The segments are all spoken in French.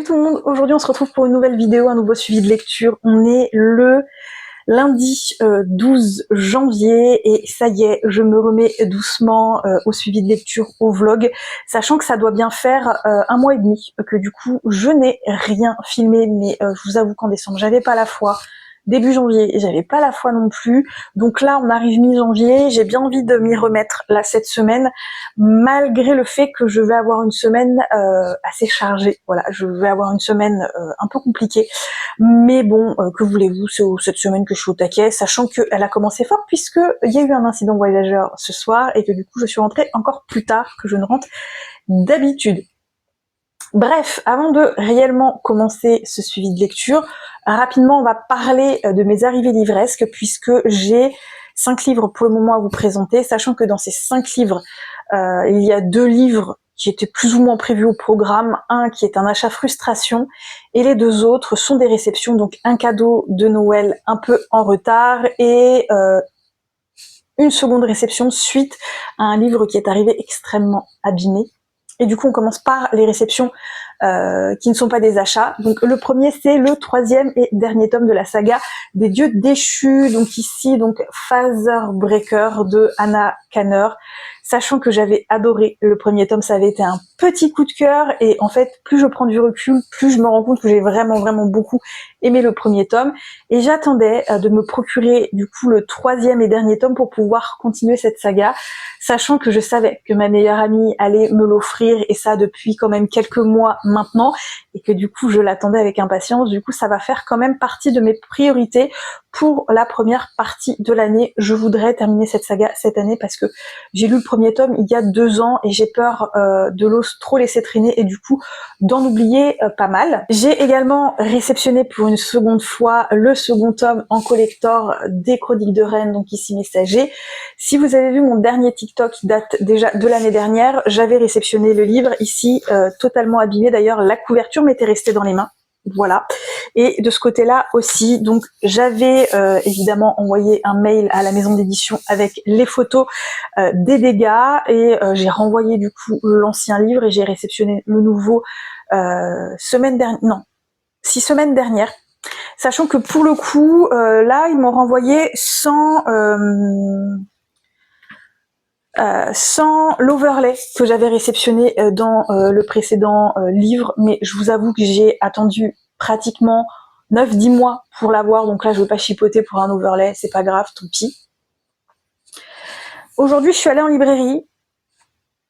tout le monde, aujourd'hui on se retrouve pour une nouvelle vidéo, un nouveau suivi de lecture. On est le lundi 12 janvier et ça y est, je me remets doucement au suivi de lecture, au vlog, sachant que ça doit bien faire un mois et demi que du coup je n'ai rien filmé, mais je vous avoue qu'en décembre j'avais pas la foi. Début janvier, j'avais pas la foi non plus. Donc là, on arrive mi-janvier, j'ai bien envie de m'y remettre là cette semaine, malgré le fait que je vais avoir une semaine assez chargée. Voilà, je vais avoir une semaine un peu compliquée. Mais bon, que voulez-vous, c'est cette semaine que je suis au taquet, sachant qu'elle a commencé fort puisque il y a eu un incident voyageur ce soir et que du coup je suis rentrée encore plus tard que je ne rentre d'habitude. Bref, avant de réellement commencer ce suivi de lecture, rapidement on va parler de mes arrivées livresques puisque j'ai 5 livres pour le moment à vous présenter, sachant que dans ces 5 livres, il y a 2 livres qui étaient plus ou moins prévus au programme, un qui est un achat frustration et les 2 autres sont des réceptions, donc un cadeau de Noël un peu en retard et une seconde réception suite à un livre qui est arrivé extrêmement abîmé. Et du coup, on commence par les réceptions qui ne sont pas des achats. Donc le premier, c'est le 3e et dernier tome de la saga des dieux déchus. Donc ici, donc Father Breaker de Anna Kanner. Sachant que j'avais adoré le premier tome, ça avait été un petit coup de cœur. Et en fait, plus je prends du recul, plus je me rends compte que j'ai vraiment beaucoup aimé le premier tome. Et j'attendais de me procurer du coup le 3e et dernier tome pour pouvoir continuer cette saga. Sachant que je savais que ma meilleure amie allait me l'offrir, et ça depuis quand même quelques mois maintenant, et que du coup je l'attendais avec impatience. Du coup ça va faire quand même partie de mes priorités pour la première partie de l'année. Je voudrais terminer cette saga cette année parce que j'ai lu le premier tome il y a 2 ans et j'ai peur de l'os trop laisser traîner et du coup d'en oublier pas mal. J'ai également réceptionné pour une seconde fois le second tome en collector des Chroniques de Rennes, donc ici Messager. Si vous avez vu mon dernier TikTok qui date déjà de l'année dernière, j'avais réceptionné le livre ici totalement abîmé. D'ailleurs, la couverture m'était restée dans les mains. Voilà. Et de ce côté-là aussi, donc j'avais évidemment envoyé un mail à la maison d'édition avec les photos des dégâts et j'ai renvoyé du coup l'ancien livre et j'ai réceptionné le nouveau semaine dernière. Sachant que pour le coup, là, ils m'ont renvoyé sans l'overlay que j'avais réceptionné dans le précédent livre, mais je vous avoue que j'ai attendu pratiquement 9-10 mois pour l'avoir, donc là je veux pas chipoter pour un overlay, c'est pas grave, tant pis. Aujourd'hui je suis allée en librairie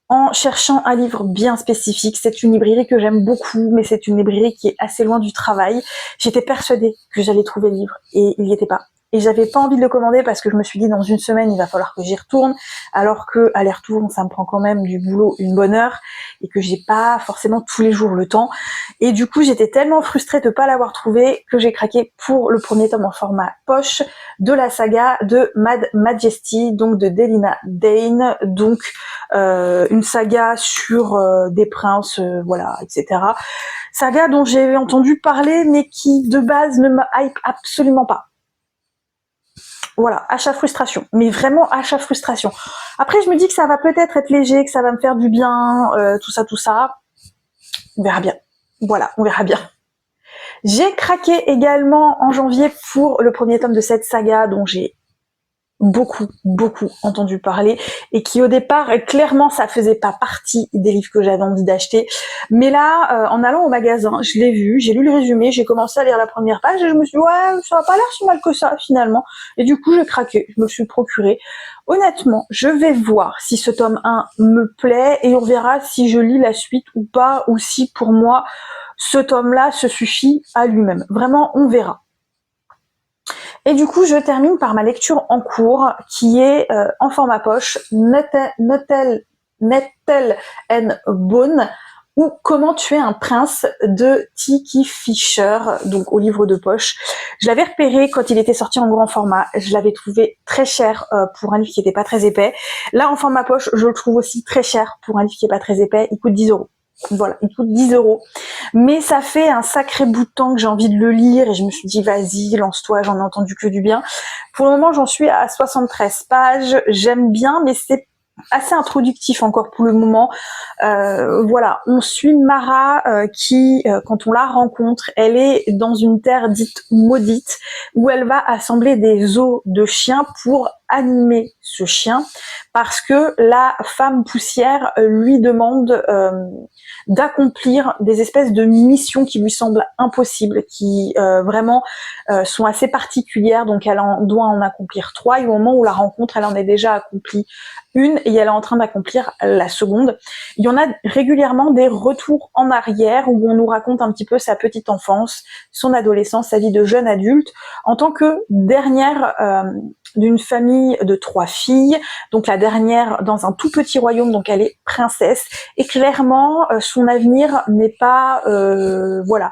en cherchant un livre bien spécifique. C'est une librairie que j'aime beaucoup, mais c'est une librairie qui est assez loin du travail. J'étais persuadée que j'allais trouver le livre et il n'y était pas. Et j'avais pas envie de le commander parce que je me suis dit dans une semaine il va falloir que j'y retourne, alors que aller-retour ça me prend quand même du boulot une bonne heure et que j'ai pas forcément tous les jours le temps. Et du coup j'étais tellement frustrée de pas l'avoir trouvé que j'ai craqué pour le premier tome en format poche de la saga de Mad Majesty, donc de Delina Dane, donc une saga sur des princes, voilà, etc. Saga dont j'ai entendu parler mais qui de base ne me hype absolument pas. Voilà, achat frustration, mais vraiment achat frustration. Après, je me dis que ça va peut-être être léger, que ça va me faire du bien, tout ça. On verra bien. Voilà, on verra bien. J'ai craqué également en janvier pour le premier tome de cette saga dont j'ai beaucoup entendu parler et qui au départ clairement ça faisait pas partie des livres que j'avais envie d'acheter, mais là en allant au magasin je l'ai vu, j'ai lu le résumé, j'ai commencé à lire la première page et je me suis dit ouais ça a pas l'air si mal que ça finalement, et du coup j'ai craqué, je me le suis procuré. Honnêtement je vais voir si ce tome 1 me plaît et on verra si je lis la suite ou pas, ou si pour moi ce tome là se suffit à lui-même, vraiment on verra. Et du coup, je termine par ma lecture en cours, qui est en format poche, Nettle and Bone, ou Comment tuer un prince de Tiki Fisher, donc au livre de poche. Je l'avais repéré quand il était sorti en grand format, je l'avais trouvé très cher pour un livre qui n'était pas très épais. Là, en format poche, je le trouve aussi très cher pour un livre qui n'est pas très épais, il coûte 10 €. Voilà, il coûte 10 €. Mais ça fait un sacré bout de temps que j'ai envie de le lire et je me suis dit vas-y, lance-toi, j'en ai entendu que du bien. Pour le moment, j'en suis à 73 pages, j'aime bien, mais c'est assez introductif encore pour le moment. Voilà, on suit Mara qui, quand on la rencontre, elle est dans une terre dite maudite où elle va assembler des os de chien pour animer ce chien parce que la femme poussière lui demande d'accomplir des espèces de missions qui lui semblent impossibles, qui vraiment sont assez particulières, donc elle en doit en accomplir 3 et au moment où la rencontre, elle en a déjà accompli une et elle est en train d'accomplir la seconde. Il y en a régulièrement des retours en arrière où on nous raconte un petit peu sa petite enfance, son adolescence, sa vie de jeune adulte, en tant que dernière d'une famille de 3 filles, donc la dernière dans un tout petit royaume, donc elle est princesse, et clairement son avenir n'est pas, voilà,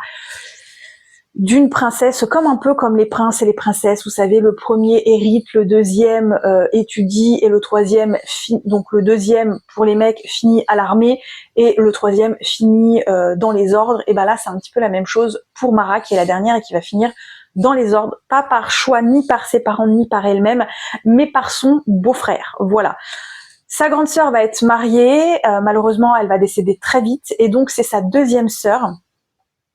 d'une princesse, comme un peu comme les princes et les princesses, vous savez, le premier hérite, le deuxième étudie et le troisième, donc le deuxième pour les mecs finit à l'armée et le troisième finit dans les ordres. Et ben là c'est un petit peu la même chose pour Mara qui est la dernière et qui va finir dans les ordres, pas par choix ni par ses parents ni par elle-même, mais par son beau-frère. Voilà. Sa grande sœur va être mariée, malheureusement elle va décéder très vite et donc c'est sa deuxième sœur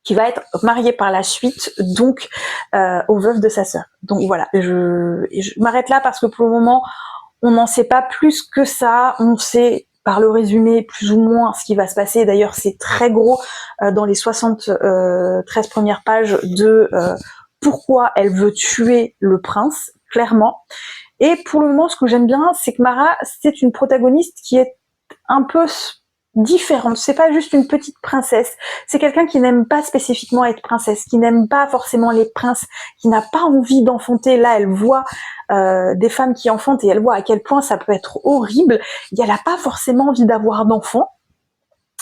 qui va être mariée par la suite, donc au veuf de sa sœur. Donc voilà, je m'arrête là parce que pour le moment, on n'en sait pas plus que ça. On sait par le résumé plus ou moins ce qui va se passer. D'ailleurs, c'est très gros dans les 73 premières pages de pourquoi elle veut tuer le prince, clairement. Et pour le moment, ce que j'aime bien, c'est que Mara, c'est une protagoniste qui est un peu différente. C'est pas juste une petite princesse. C'est quelqu'un qui n'aime pas spécifiquement être princesse, qui n'aime pas forcément les princes, qui n'a pas envie d'enfanter. Là, elle voit des femmes qui enfantent et elle voit à quel point ça peut être horrible. Et elle n'a pas forcément envie d'avoir d'enfants.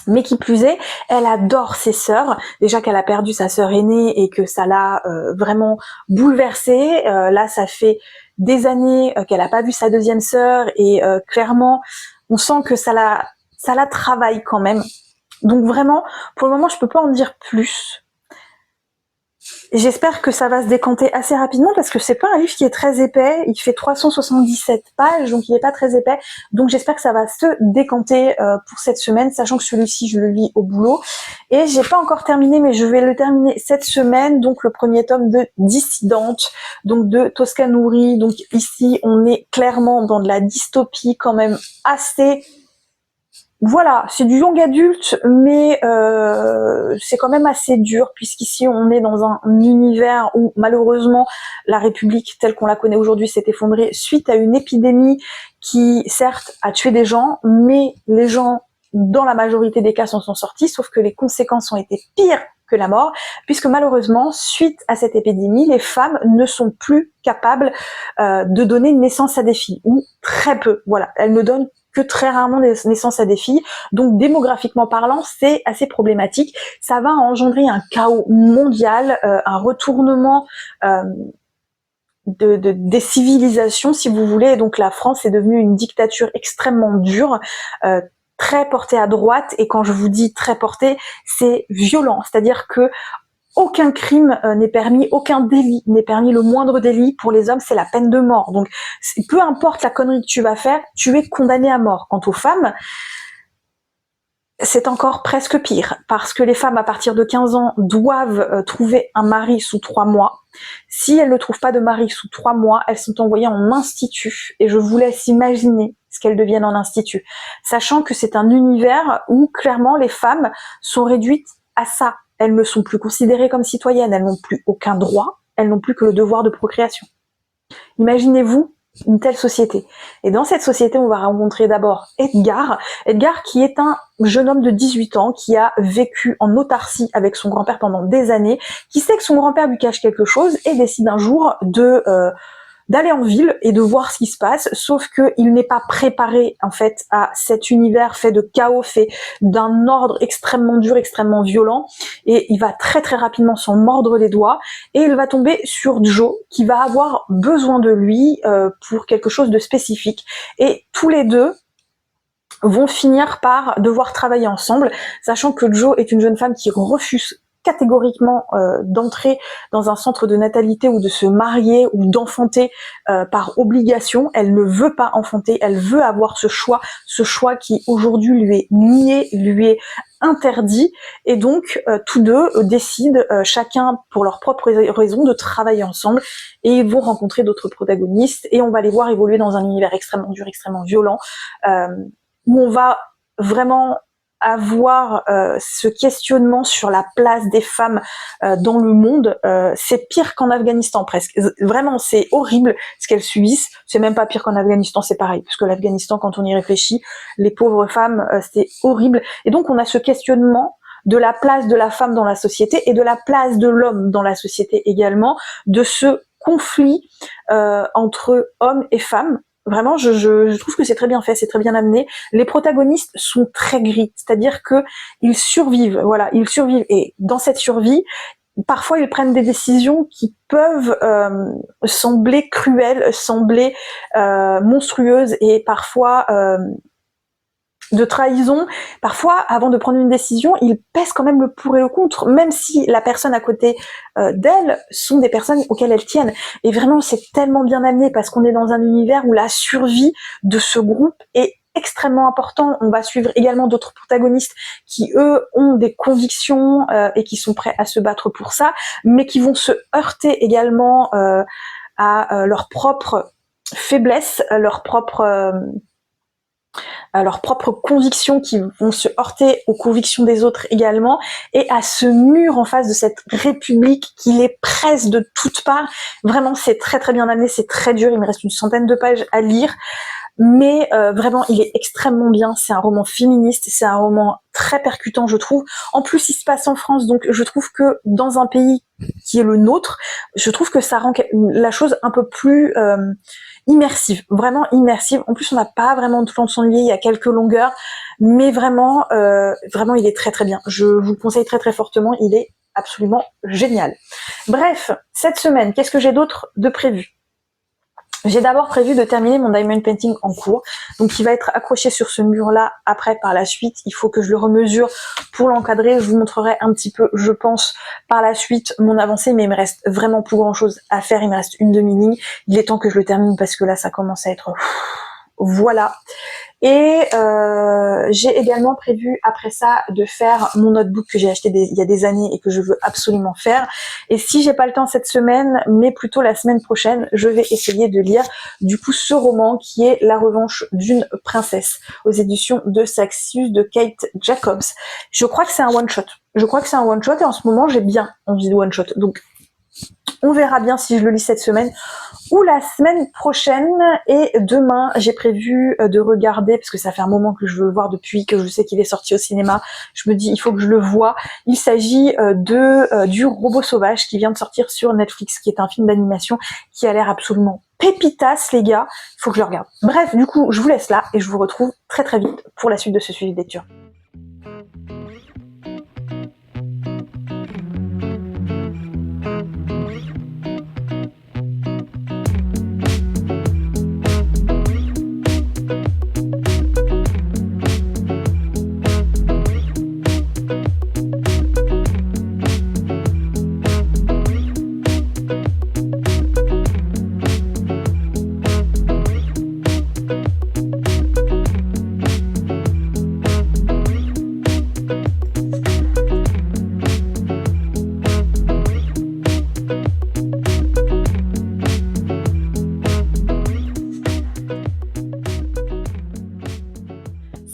Mais qui plus est, elle adore ses sœurs. Déjà qu'elle a perdu sa sœur aînée et que ça l'a vraiment bouleversée. Là, ça fait des années qu'elle n'a pas vu sa deuxième sœur et clairement, on sent que ça la travaille quand même. Donc vraiment, pour le moment, je peux pas en dire plus. J'espère que ça va se décanter assez rapidement parce que c'est pas un livre qui est très épais. Il fait 377 pages, donc il est pas très épais. Donc j'espère que ça va se décanter pour cette semaine, sachant que celui-ci, je le lis au boulot. Et j'ai pas encore terminé, mais je vais le terminer cette semaine. Donc le premier tome de Dissidente, donc de Tosca Nouri. Donc ici, on est clairement dans de la dystopie quand même assez... Voilà, c'est du young adulte, mais c'est quand même assez dur, puisqu'ici on est dans un univers où malheureusement la République telle qu'on la connaît aujourd'hui s'est effondrée suite à une épidémie qui certes a tué des gens, mais les gens dans la majorité des cas s'en sont sortis, sauf que les conséquences ont été pires que la mort, puisque malheureusement, suite à cette épidémie, les femmes ne sont plus capables de donner naissance à des filles, ou très peu, voilà, elles ne donnent que très rarement des naissances à des filles, donc démographiquement parlant, c'est assez problématique. Ça va engendrer un chaos mondial, un retournement des civilisations, si vous voulez. Donc la France est devenue une dictature extrêmement dure, très portée à droite, et quand je vous dis très portée, c'est violent, c'est-à-dire que aucun crime n'est permis, aucun délit n'est permis, le moindre délit pour les hommes c'est la peine de mort. Donc peu importe la connerie que tu vas faire, tu es condamné à mort. Quant aux femmes, c'est encore presque pire, parce que les femmes à partir de 15 ans doivent trouver un mari sous 3 mois. Si elles ne trouvent pas de mari sous 3 mois, elles sont envoyées en institut, et je vous laisse imaginer ce qu'elles deviennent en institut, sachant que c'est un univers où clairement les femmes sont réduites à ça. Elles ne sont plus considérées comme citoyennes, elles n'ont plus aucun droit, elles n'ont plus que le devoir de procréation. Imaginez-vous une telle société. Et dans cette société, on va rencontrer d'abord Edgar. Edgar qui est un jeune homme de 18 ans qui a vécu en autarcie avec son grand-père pendant des années, qui sait que son grand-père lui cache quelque chose et décide un jour d'aller en ville et de voir ce qui se passe, sauf qu'il n'est pas préparé en fait à cet univers fait de chaos, fait d'un ordre extrêmement dur, extrêmement violent, et il va très très rapidement s'en mordre les doigts, et il va tomber sur Joe qui va avoir besoin de lui pour quelque chose de spécifique, et tous les deux vont finir par devoir travailler ensemble, sachant que Joe est une jeune femme qui refuse catégoriquement d'entrer dans un centre de natalité ou de se marier ou d'enfanter par obligation. Elle ne veut pas enfanter, elle veut avoir ce choix qui aujourd'hui lui est nié, lui est interdit, et donc tous deux décident, chacun pour leurs propres raisons, de travailler ensemble, et ils vont rencontrer d'autres protagonistes, et on va les voir évoluer dans un univers extrêmement dur, extrêmement violent, où on va vraiment avoir ce questionnement sur la place des femmes dans le monde. C'est pire qu'en Afghanistan presque. Vraiment, c'est horrible ce qu'elles subissent. C'est même pas pire qu'en Afghanistan, c'est pareil. Parce que l'Afghanistan, quand on y réfléchit, les pauvres femmes, c'est horrible. Et donc, on a ce questionnement de la place de la femme dans la société et de la place de l'homme dans la société également, de ce conflit entre hommes et femmes. Vraiment, je trouve que c'est très bien fait, c'est très bien amené. Les protagonistes sont très gris, c'est-à-dire que ils survivent, voilà, ils survivent. Et dans cette survie, parfois ils prennent des décisions qui peuvent sembler cruelles, sembler monstrueuses, et parfois de trahison. Parfois, avant de prendre une décision, ils pèsent quand même le pour et le contre, même si la personne à côté d'elle sont des personnes auxquelles elles tiennent. Et vraiment, c'est tellement bien amené, parce qu'on est dans un univers où la survie de ce groupe est extrêmement important. On va suivre également d'autres protagonistes qui, eux, ont des convictions et qui sont prêts à se battre pour ça, mais qui vont se heurter également à leur propre faiblesse, à leurs propres convictions, qui vont se heurter aux convictions des autres également, et à ce mur en face de cette république qui les presse de toutes parts. Vraiment, c'est très très bien amené, c'est très dur, il me reste une centaine de pages à lire, mais vraiment, il est extrêmement bien. C'est un roman féministe, c'est un roman très percutant, je trouve. En plus, il se passe en France, donc je trouve que dans un pays qui est le nôtre, je trouve que ça rend la chose un peu plus immersive, vraiment immersive. En plus, on n'a pas vraiment de temps de s'ennuyer, il y a quelques longueurs, mais vraiment, vraiment, il est très très bien. Je vous le conseille très très fortement, il est absolument génial. Bref, cette semaine, qu'est-ce que j'ai d'autre de prévu ? J'ai d'abord prévu de terminer mon diamond painting en cours, donc il va être accroché sur ce mur-là. Après, par la suite, il faut que je le remesure pour l'encadrer. Je vous montrerai un petit peu, je pense, par la suite, mon avancée, mais il me reste vraiment plus grand-chose à faire. Il me reste une demi-ligne. Il est temps que je le termine, parce que là, ça commence à être... Voilà. Et j'ai également prévu après ça de faire mon notebook que j'ai acheté il y a des années et que je veux absolument faire. Et si j'ai pas le temps cette semaine, mais plutôt la semaine prochaine, je vais essayer de lire du coup ce roman qui est La revanche d'une princesse aux éditions de Saxius de Kate Jacobs. Je crois que c'est un one-shot. Je crois que c'est un one-shot, et en ce moment j'ai bien envie de one-shot. Donc on verra bien si je le lis cette semaine ou la semaine prochaine. Et demain, j'ai prévu de regarder, parce que ça fait un moment que je veux le voir depuis que je sais qu'il est sorti au cinéma. Je me dis, il faut que je le voie. Il s'agit du Robot Sauvage, qui vient de sortir sur Netflix, qui est un film d'animation qui a l'air absolument pépitas, les gars. Il faut que je le regarde. Bref, du coup, je vous laisse là et je vous retrouve très très vite pour la suite de ce suivi de lecture.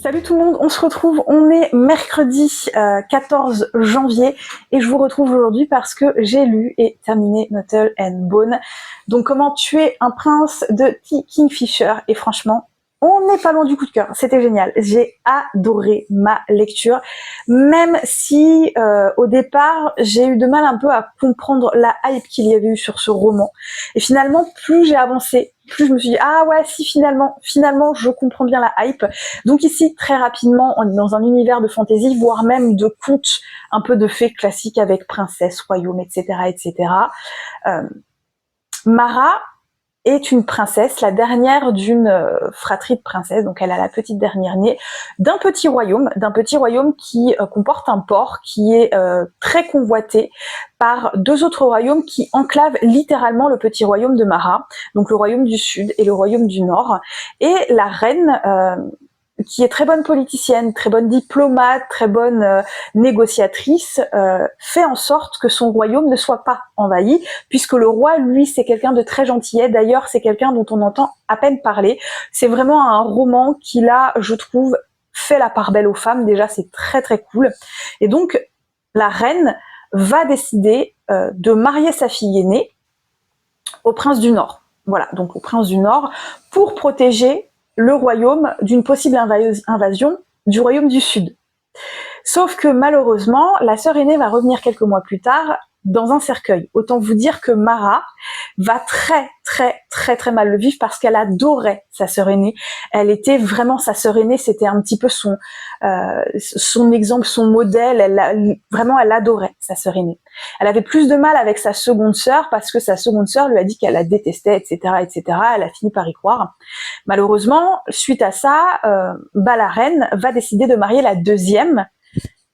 Salut tout le monde, on se retrouve, on est mercredi 14 janvier et je vous retrouve aujourd'hui parce que j'ai lu et terminé Metal and Bone. Donc comment tuer un prince de T. Kingfisher, et franchement, on n'est pas loin du coup de cœur, c'était génial. J'ai adoré ma lecture, même si au départ j'ai eu de mal un peu à comprendre la hype qu'il y avait eu sur ce roman. Et finalement, plus j'ai avancé, plus je me suis dit, ah ouais, si finalement je comprends bien la hype. Donc ici, très rapidement, on est dans un univers de fantasy, voire même de contes, un peu de fées classiques avec princesse, royaume, etc., etc. Mara est une princesse, la dernière d'une fratrie de princesses, donc elle a la petite dernière née, d'un petit royaume qui comporte un port qui est très convoité par deux autres royaumes qui enclavent littéralement le petit royaume de Mara, donc le royaume du sud et le royaume du nord. Et la reine, qui est très bonne politicienne, très bonne diplomate, très bonne négociatrice, fait en sorte que son royaume ne soit pas envahi, puisque le roi, lui, c'est quelqu'un de très gentillet. D'ailleurs, c'est quelqu'un dont on entend à peine parler. C'est vraiment un roman qui, là, je trouve, fait la part belle aux femmes. Déjà, c'est très très cool. Et donc, la reine va décider de marier sa fille aînée au prince du Nord. Voilà, donc au prince du Nord, pour protéger le royaume d'une possible invasion du royaume du Sud. Sauf que malheureusement, la sœur aînée va revenir quelques mois plus tard dans un cercueil. Autant vous dire que Mara va très mal le vivre parce qu'elle adorait sa sœur aînée. Elle était vraiment sa sœur aînée, c'était un petit peu son exemple, son modèle. Elle adorait sa sœur aînée. Elle avait plus de mal avec sa seconde sœur parce que sa seconde sœur lui a dit qu'elle la détestait, etc. Elle a fini par y croire. Malheureusement, suite à ça, la reine va décider de marier la deuxième,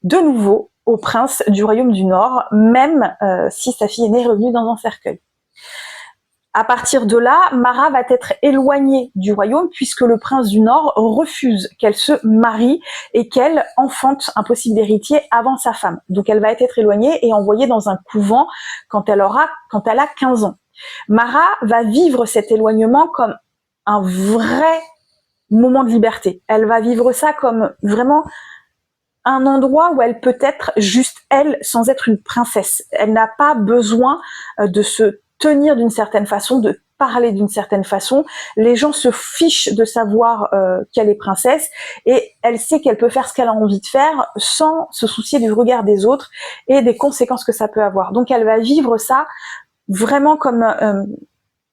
de nouveau, au prince du royaume du Nord, même si sa fille aînée est revenue dans un cercueil. À partir de là, Mara va être éloignée du royaume puisque le prince du Nord refuse qu'elle se marie et qu'elle enfante un possible héritier avant sa femme. Donc elle va être éloignée et envoyée dans un couvent quand elle a 15 ans. Mara va vivre cet éloignement comme un vrai moment de liberté. Elle va vivre ça comme vraiment un endroit où elle peut être juste elle, sans être une princesse. Elle n'a pas besoin de se tenir d'une certaine façon, de parler d'une certaine façon. Les gens se fichent de savoir qu'elle est princesse et elle sait qu'elle peut faire ce qu'elle a envie de faire sans se soucier du regard des autres et des conséquences que ça peut avoir. Donc elle va vivre ça vraiment comme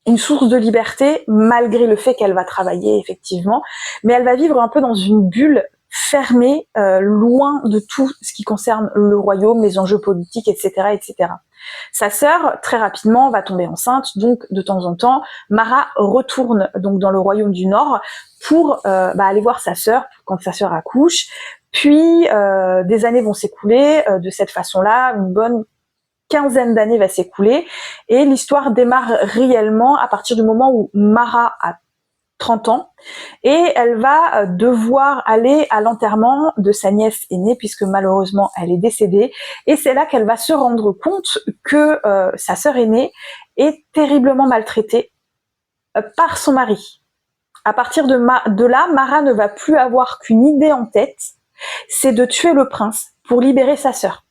une source de liberté, malgré le fait qu'elle va travailler effectivement, mais elle va vivre un peu dans une bulle fermée, loin de tout ce qui concerne le royaume, les enjeux politiques, etc. Sa sœur, très rapidement, va tomber enceinte, donc de temps en temps, Mara retourne donc dans le royaume du Nord pour aller voir sa sœur quand sa sœur accouche. Puis des années vont s'écouler de cette façon-là, une bonne quinzaine d'années va s'écouler et l'histoire démarre réellement à partir du moment où Mara a 30 ans et elle va devoir aller à l'enterrement de sa nièce aînée puisque malheureusement elle est décédée et c'est là qu'elle va se rendre compte que sa sœur aînée est terriblement maltraitée par son mari. À partir de là, Mara ne va plus avoir qu'une idée en tête, c'est de tuer le prince pour libérer sa sœur.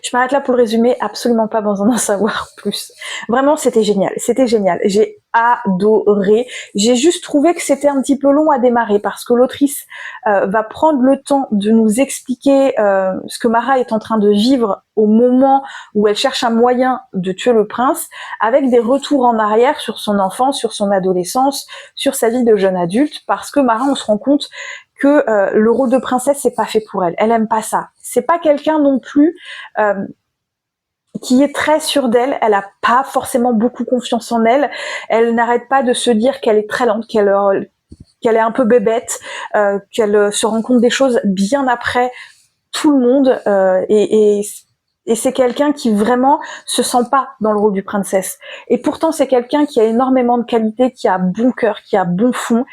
Je m'arrête là pour le résumer, absolument pas besoin d'en savoir plus. Vraiment, c'était génial, j'ai adoré. J'ai juste trouvé que c'était un petit peu long à démarrer parce que l'autrice va prendre le temps de nous expliquer ce que Mara est en train de vivre au moment où elle cherche un moyen de tuer le prince, avec des retours en arrière sur son enfance, sur son adolescence, sur sa vie de jeune adulte, parce que Mara, on se rend compte que le rôle de princesse, c'est pas fait pour elle. Elle aime pas ça. C'est pas quelqu'un non plus qui est très sûre d'elle. Elle a pas forcément beaucoup confiance en elle. Elle n'arrête pas de se dire qu'elle est très lente, qu'elle est un peu bébête, qu'elle se rend compte des choses bien après tout le monde. Et c'est quelqu'un qui vraiment se sent pas dans le rôle du princesse. Et pourtant, c'est quelqu'un qui a énormément de qualités, qui a bon cœur, qui a bon fond.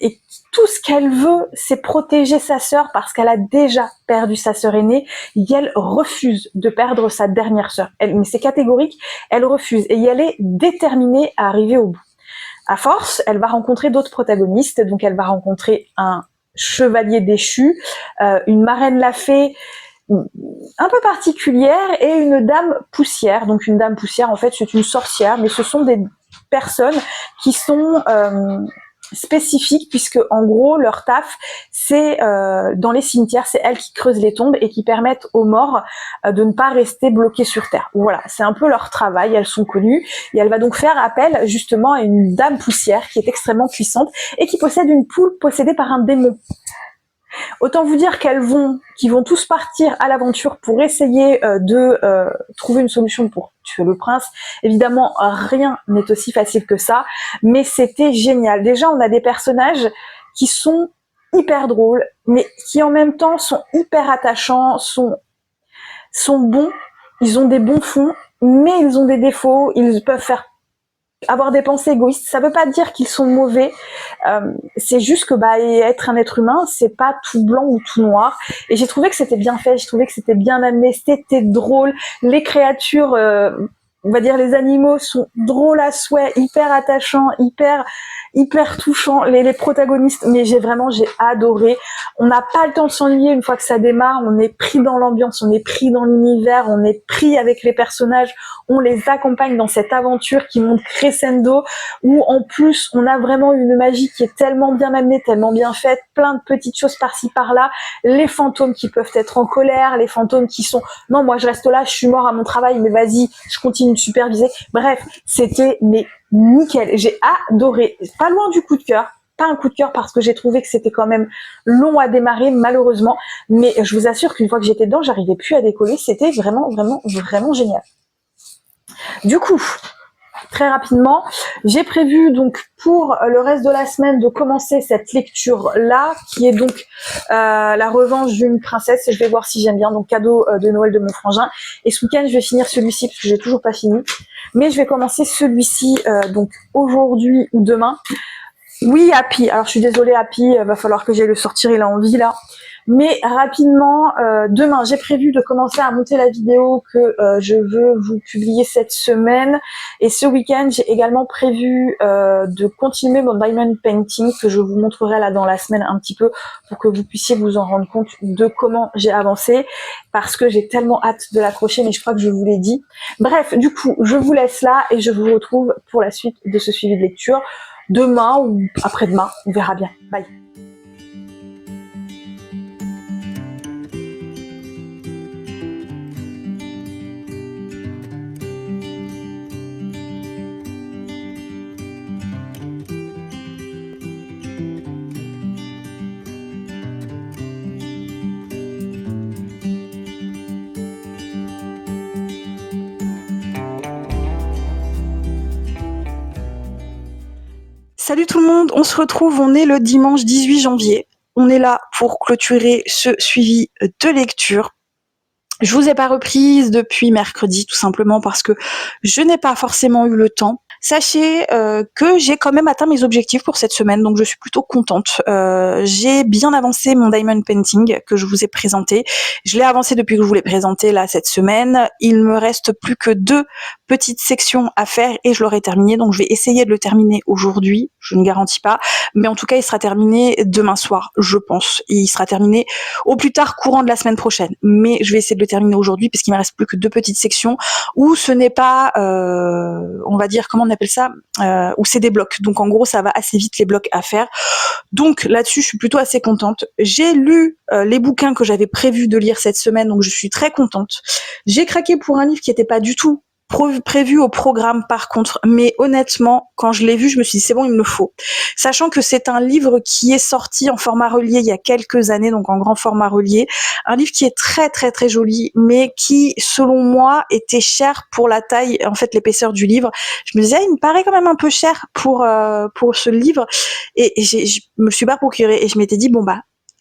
Et tout ce qu'elle veut, c'est protéger sa sœur parce qu'elle a déjà perdu sa sœur aînée. Et elle refuse de perdre sa dernière sœur. Mais c'est catégorique, elle refuse. Et elle est déterminée à arriver au bout. À force, elle va rencontrer d'autres protagonistes. Donc, elle va rencontrer un chevalier déchu, une marraine la fée, un peu particulière et une dame poussière. Donc une dame poussière, en fait, c'est une sorcière, mais ce sont des personnes qui sont spécifiques puisque en gros leur taf c'est dans les cimetières, c'est elles qui creusent les tombes et qui permettent aux morts de ne pas rester bloqués sur terre. Voilà, c'est un peu leur travail, elles sont connues et elle va donc faire appel justement à une dame poussière qui est extrêmement puissante et qui possède une poule possédée par un démon. Autant vous dire qu'ils vont tous partir à l'aventure pour essayer de trouver une solution pour tuer le prince. Évidemment, rien n'est aussi facile que ça, mais c'était génial. Déjà, on a des personnages qui sont hyper drôles, mais qui en même temps sont hyper attachants, sont bons, ils ont des bons fonds, mais ils ont des défauts, ils peuvent avoir des pensées égoïstes. Ça veut pas dire qu'ils sont mauvais, c'est juste que être un être humain, c'est pas tout blanc ou tout noir. Et j'ai trouvé que c'était bien fait, j'ai trouvé que c'était bien amené, c'était drôle. Les créatures, on va dire les animaux sont drôles à souhait, hyper attachants, hyper touchants, les protagonistes, mais j'ai adoré. On n'a pas le temps de s'ennuyer une fois que ça démarre, on est pris dans l'ambiance, on est pris dans l'univers, on est pris avec les personnages, on les accompagne dans cette aventure qui monte crescendo, où en plus on a vraiment une magie qui est tellement bien amenée, tellement bien faite, plein de petites choses par-ci par-là, les fantômes qui peuvent être en colère, les fantômes qui sont « non, moi je reste là, je suis mort à mon travail, mais vas-y, je continue de superviser ». Bref, c'était nickel, j'ai adoré, pas loin du coup de cœur, pas un coup de cœur parce que j'ai trouvé que c'était quand même long à démarrer malheureusement, mais je vous assure qu'une fois que j'étais dedans, j'arrivais plus à décoller, c'était vraiment génial. Du coup, très rapidement, j'ai prévu donc pour le reste de la semaine de commencer cette lecture-là, qui est donc la revanche d'une princesse. Je vais voir si j'aime bien, donc cadeau de Noël de mon frangin. Et ce week-end, je vais finir celui-ci parce que j'ai toujours pas fini. Mais je vais commencer celui-ci donc aujourd'hui ou demain. Oui, Happy. Alors je suis désolée, Happy, va falloir que j'aille le sortir, il a envie là. Mais rapidement, demain, j'ai prévu de commencer à monter la vidéo que je veux vous publier cette semaine. Et ce week-end, j'ai également prévu de continuer mon diamond painting que je vous montrerai là dans la semaine un petit peu pour que vous puissiez vous en rendre compte de comment j'ai avancé parce que j'ai tellement hâte de l'accrocher, mais je crois que je vous l'ai dit. Bref, du coup, je vous laisse là et je vous retrouve pour la suite de ce suivi de lecture demain ou après-demain, on verra bien. Bye. Salut tout le monde, on se retrouve, on est le dimanche 18 janvier. On est là pour clôturer ce suivi de lecture. Je vous ai pas reprise depuis mercredi, tout simplement parce que je n'ai pas forcément eu le temps. Sachez que j'ai quand même atteint mes objectifs pour cette semaine, donc je suis plutôt contente. J'ai bien avancé mon diamond painting que je vous ai présenté. Je l'ai avancé depuis que je vous l'ai présenté là cette semaine. Il me reste plus que 2 petites sections à faire et je l'aurai terminé, donc je vais essayer de le terminer aujourd'hui. Je ne garantis pas, mais en tout cas il sera terminé demain soir, je pense. Il sera terminé au plus tard courant de la semaine prochaine, mais je vais essayer de le terminer aujourd'hui puisqu'il me reste plus que 2 petites sections où ce n'est pas, on va dire, comment on appelle ça, où c'est des blocs. Donc en gros, ça va assez vite les blocs à faire. Donc là-dessus, je suis plutôt assez contente. J'ai lu les bouquins que j'avais prévu de lire cette semaine, donc je suis très contente. J'ai craqué pour un livre qui n'était pas du tout prévu au programme par contre, mais honnêtement, quand je l'ai vu, je me suis dit c'est bon, il me le faut. Sachant que c'est un livre qui est sorti en format relié il y a quelques années, donc en grand format relié, un livre qui est très très très joli, mais qui, selon moi, était cher pour la taille, en fait l'épaisseur du livre. Je me disais, il me paraît quand même un peu cher pour ce livre, et je me suis pas procuré, et je m'étais dit bon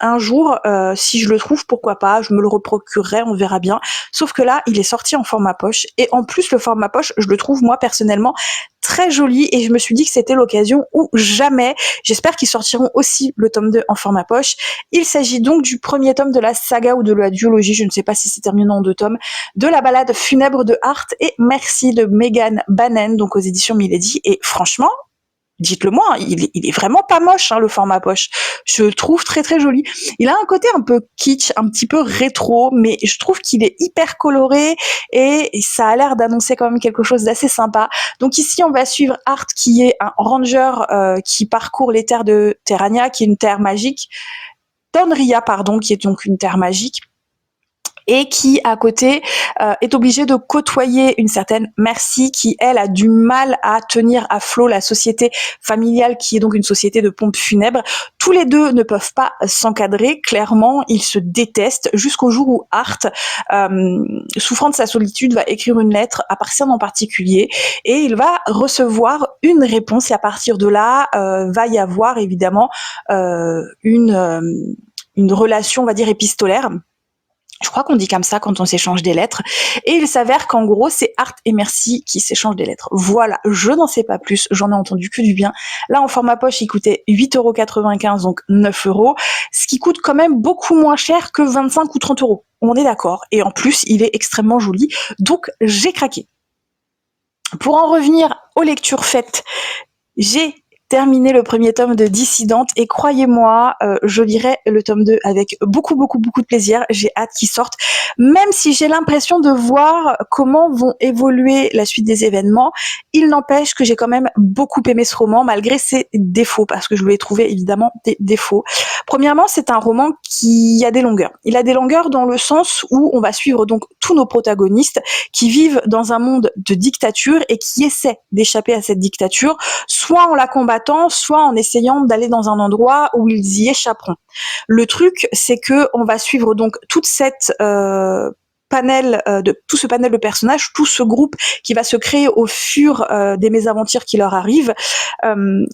un jour, si je le trouve, pourquoi pas, je me le reprocurerai, on verra bien. Sauf que là, il est sorti en format poche. Et en plus, le format poche, je le trouve, moi, personnellement, très joli. Et je me suis dit que c'était l'occasion ou jamais. J'espère qu'ils sortiront aussi le tome 2 en format poche. Il s'agit donc du premier tome de la saga ou de la duologie, je ne sais pas si c'est terminé en 2 tomes, de la balade funèbre de Hart et Merci de Megan Bannon, donc aux éditions Milady. Et franchement, dites-le moi, il est vraiment pas moche, hein, le format poche. Je le trouve très très joli. Il a un côté un peu kitsch, un petit peu rétro, mais je trouve qu'il est hyper coloré et ça a l'air d'annoncer quand même quelque chose d'assez sympa. Donc ici, on va suivre Hart qui est un ranger qui parcourt les terres de Terrania, qui est une terre magique. Tonria, pardon, qui est donc une terre magique. et qui, à côté, est obligé de côtoyer une certaine Merci qui, elle, a du mal à tenir à flot la société familiale qui est donc une société de pompes funèbres. Tous les deux ne peuvent pas s'encadrer, clairement, ils se détestent jusqu'au jour où Art, souffrant de sa solitude, va écrire une lettre à personne en particulier et il va recevoir une réponse et à partir de là, va y avoir évidemment une relation, on va dire, épistolaire. Je crois qu'on dit comme ça quand on s'échange des lettres. Et il s'avère qu'en gros, c'est Art et Merci qui s'échangent des lettres. Voilà, je n'en sais pas plus, j'en ai entendu que du bien. Là, en format poche, il coûtait 8,95 €, donc 9 €, ce qui coûte quand même beaucoup moins cher que 25 ou 30 €. On est d'accord. Et en plus, il est extrêmement joli, donc j'ai craqué. Pour en revenir aux lectures faites, j'ai terminé le premier tome de Dissidente et croyez-moi, je lirai le tome 2 avec beaucoup de plaisir. J'ai hâte qu'il sorte, même si j'ai l'impression de voir comment vont évoluer la suite des événements. Il n'empêche que j'ai quand même beaucoup aimé ce roman, malgré ses défauts, parce que je lui ai trouvé évidemment des défauts. Premièrement, c'est un roman qui a des longueurs. Il a des longueurs dans le sens où on va suivre donc tous nos protagonistes qui vivent dans un monde de dictature et qui essaient d'échapper à cette dictature, soit en la combattant, soit en essayant d'aller dans un endroit où ils y échapperont. Le truc, c'est que on va suivre donc toute cette tout ce panel de personnages, tout ce groupe qui va se créer au fur des mésaventures qui leur arrivent.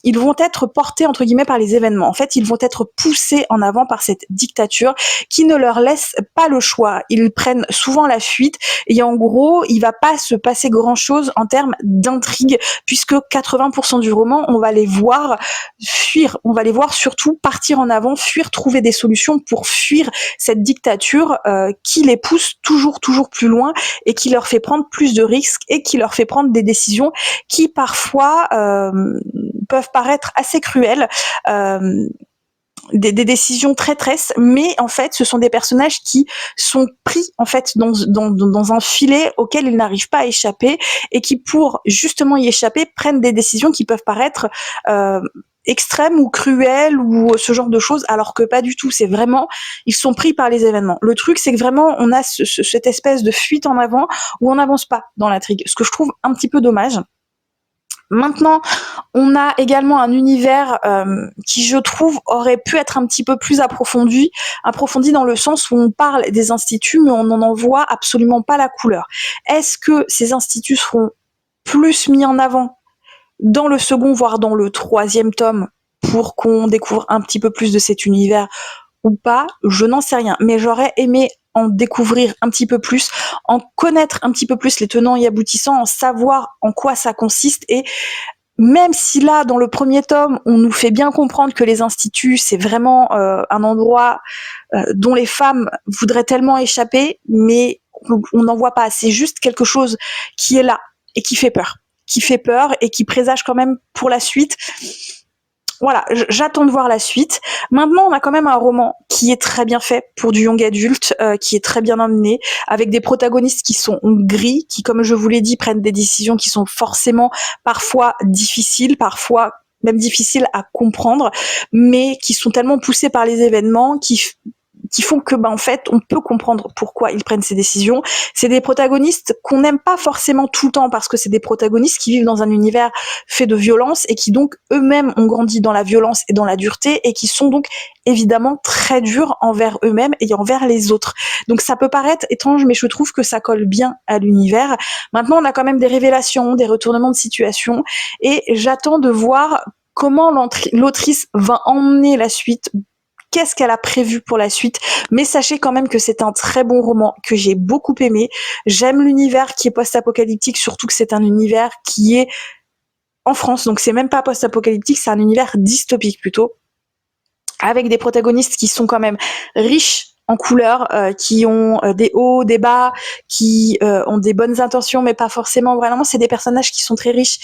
Ils vont être portés entre guillemets par les événements. En fait, ils vont être poussés en avant par cette dictature qui ne leur laisse pas le choix. Ils prennent souvent la fuite et en gros, il va pas se passer grand-chose en termes d'intrigue puisque 80% du roman, on va les voir fuir, on va les voir surtout partir en avant, fuir, trouver des solutions pour fuir cette dictature qui les pousse toujours plus loin et qui leur fait prendre plus de risques et qui leur fait prendre des décisions qui parfois peuvent paraître assez cruelles. Des décisions traîtresses, mais en fait, ce sont des personnages qui sont pris en fait dans un filet auquel ils n'arrivent pas à échapper et qui, pour justement y échapper, prennent des décisions qui peuvent paraître extrêmes ou cruelles ou ce genre de choses, alors que pas du tout. C'est vraiment, ils sont pris par les événements. Le truc, c'est que vraiment, on a cette espèce de fuite en avant où on n'avance pas dans l'intrigue, ce que je trouve un petit peu dommage. Maintenant, on a également un univers qui, je trouve, aurait pu être un petit peu plus approfondi dans le sens où on parle des instituts, mais on n'en voit absolument pas la couleur. Est-ce que ces instituts seront plus mis en avant dans le second, voire dans le troisième tome, pour qu'on découvre un petit peu plus de cet univers ou pas? Je n'en sais rien, mais j'aurais aimé en découvrir un petit peu plus, en connaître un petit peu plus les tenants et aboutissants, en savoir en quoi ça consiste. Et même si là, dans le premier tome, on nous fait bien comprendre que les instituts, c'est vraiment un endroit dont les femmes voudraient tellement échapper, mais on n'en voit pas. C'est juste quelque chose qui est là et qui fait peur et qui présage quand même pour la suite. Voilà, j'attends de voir la suite. Maintenant, on a quand même un roman qui est très bien fait pour du young adulte, qui est très bien emmené, avec des protagonistes qui sont gris, qui, comme je vous l'ai dit, prennent des décisions qui sont forcément parfois difficiles, parfois même difficiles à comprendre, mais qui sont tellement poussés par les événements, qui font que, en fait, on peut comprendre pourquoi ils prennent ces décisions. C'est des protagonistes qu'on n'aime pas forcément tout le temps parce que c'est des protagonistes qui vivent dans un univers fait de violence et qui donc eux-mêmes ont grandi dans la violence et dans la dureté et qui sont donc évidemment très durs envers eux-mêmes et envers les autres. Donc ça peut paraître étrange, mais je trouve que ça colle bien à l'univers. Maintenant, on a quand même des révélations, des retournements de situation et j'attends de voir comment l'autrice va emmener la suite. Qu'est-ce qu'elle a prévu pour la suite? Mais sachez quand même que c'est un très bon roman que j'ai beaucoup aimé. J'aime l'univers qui est post-apocalyptique, surtout que c'est un univers qui est en France, donc c'est même pas post-apocalyptique, c'est un univers dystopique plutôt, avec des protagonistes qui sont quand même riches en couleurs, qui ont des hauts, des bas, qui ont des bonnes intentions, mais pas forcément. Vraiment, c'est des personnages qui sont très riches,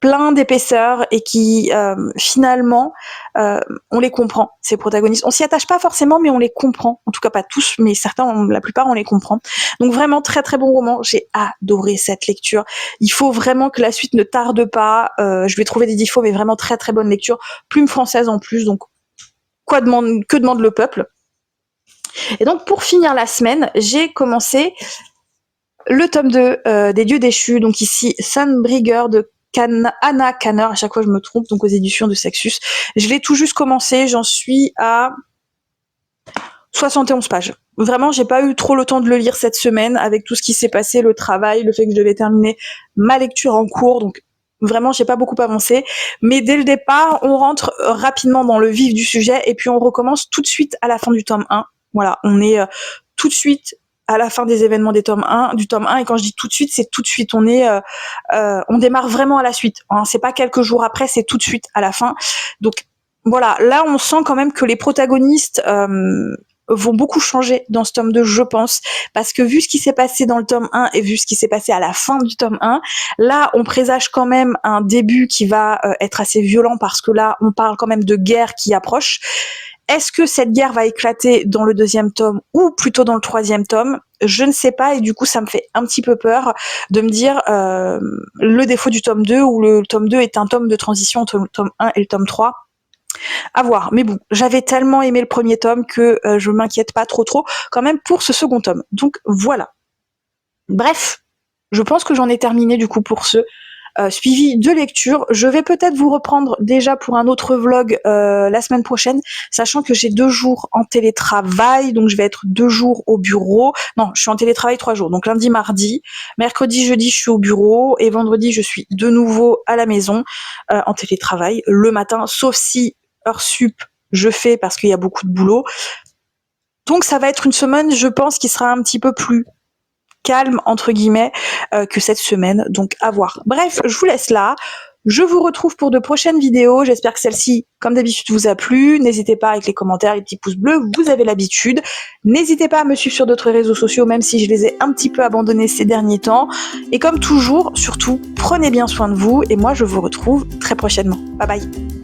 plein d'épaisseur et qui finalement on les comprend, ces protagonistes. On s'y attache pas forcément, mais on les comprend. En tout cas pas tous, mais certains, la plupart, on les comprend. Donc vraiment très très bon roman. J'ai adoré cette lecture. Il faut vraiment que la suite ne tarde pas. Je vais trouver des défauts, mais vraiment très très bonne lecture. Plume française en plus, donc que demande le peuple? Et donc pour finir la semaine, j'ai commencé le tome 2 des Dieux déchus, donc ici Sunbreaker de Anna Kanner, à chaque fois je me trompe, donc aux éditions de Sexus. Je l'ai tout juste commencé, j'en suis à 71 pages. Vraiment, j'ai pas eu trop le temps de le lire cette semaine, avec tout ce qui s'est passé, le travail, le fait que je devais terminer ma lecture en cours, donc vraiment, j'ai pas beaucoup avancé. Mais dès le départ, on rentre rapidement dans le vif du sujet, et puis on recommence tout de suite à la fin du tome 1. Voilà, on est tout de suite à la fin des événements du tome 1, et quand je dis tout de suite, c'est tout de suite. On démarre vraiment à la suite. Hein. C'est pas quelques jours après, c'est tout de suite à la fin. Donc voilà, là on sent quand même que les protagonistes vont beaucoup changer dans ce tome 2, je pense, parce que vu ce qui s'est passé dans le tome 1 et vu ce qui s'est passé à la fin du tome 1, là on présage quand même un début qui va être assez violent, parce que là on parle quand même de guerre qui approche. Est-ce que cette guerre va éclater dans le 2e tome ou plutôt dans le 3e tome? Je ne sais pas, et du coup ça me fait un petit peu peur de me dire le défaut du tome 2, ou le tome 2 est un tome de transition entre le tome 1 et le tome 3. À voir. Mais bon, j'avais tellement aimé le 1er tome que je m'inquiète pas trop quand même pour ce 2e tome. Donc voilà. Bref, je pense que j'en ai terminé du coup pour ce suivi de lecture. Je vais peut-être vous reprendre déjà pour un autre vlog la semaine prochaine, sachant que j'ai 2 jours en télétravail, donc je vais être 2 jours au bureau. Non, je suis en télétravail 3 jours, donc lundi, mardi, mercredi, jeudi, je suis au bureau, et vendredi, je suis de nouveau à la maison en télétravail le matin, sauf si heure sup je fais parce qu'il y a beaucoup de boulot. Donc ça va être une semaine, je pense, qui sera un petit peu plus calme entre guillemets que cette semaine, donc à voir. Bref, je vous laisse là. Je vous retrouve pour de prochaines vidéos. J'espère que celle-ci, comme d'habitude, vous a plu. N'hésitez pas avec les commentaires, les petits pouces bleus, vous avez l'habitude. N'hésitez pas à me suivre sur d'autres réseaux sociaux, même si je les ai un petit peu abandonnés ces derniers temps. Et comme toujours, surtout, prenez bien soin de vous, et moi je vous retrouve très prochainement. Bye bye.